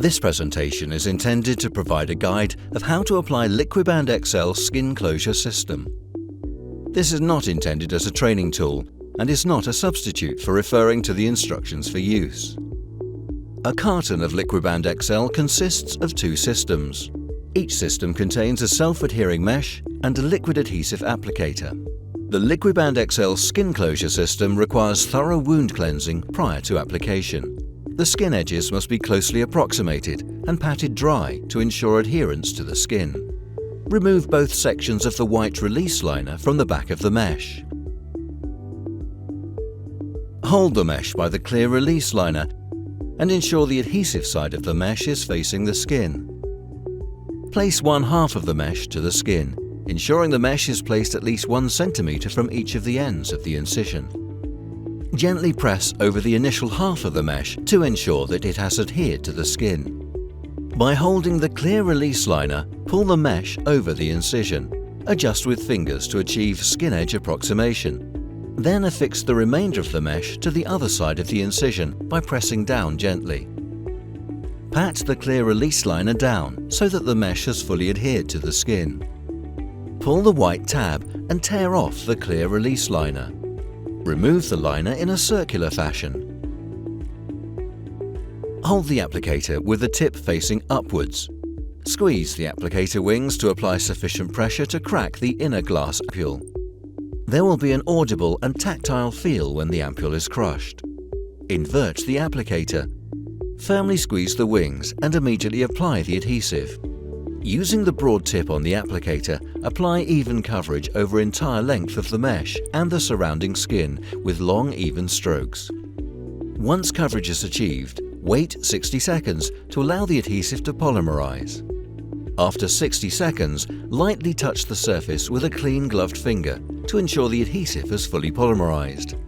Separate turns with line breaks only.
This presentation is intended to provide a guide of how to apply LiquiBand XL skin closure system. This is not intended as a training tool and is not a substitute for referring to the instructions for use. A carton of LiquiBand XL consists of two systems. Each system contains a self-adhering mesh and a liquid adhesive applicator. The LiquiBand XL skin closure system requires thorough wound cleansing prior to application. The skin edges must be closely approximated and patted dry to ensure adherence to the skin. Remove both sections of the white release liner from the back of the mesh. Hold the mesh by the clear release liner and ensure the adhesive side of the mesh is facing the skin. Place one half of the mesh to the skin, ensuring the mesh is placed at least 1 centimeter from each of the ends of the incision. Gently press over the initial half of the mesh to ensure that it has adhered to the skin. By holding the clear release liner, pull the mesh over the incision. Adjust with fingers to achieve skin edge approximation. Then affix the remainder of the mesh to the other side of the incision by pressing down gently. Pat the clear release liner down so that the mesh has fully adhered to the skin. Pull the white tab and tear off the clear release liner. Remove the liner in a circular fashion. Hold the applicator with the tip facing upwards. Squeeze the applicator wings to apply sufficient pressure to crack the inner glass ampule. There will be an audible and tactile feel when the ampule is crushed. Invert the applicator. Firmly squeeze the wings and immediately apply the adhesive. Using the broad tip on the applicator, apply even coverage over entire length of the mesh and the surrounding skin with long, even strokes. Once coverage is achieved, wait 60 seconds to allow the adhesive to polymerize. After 60 seconds, lightly touch the surface with a clean gloved finger to ensure the adhesive is fully polymerized.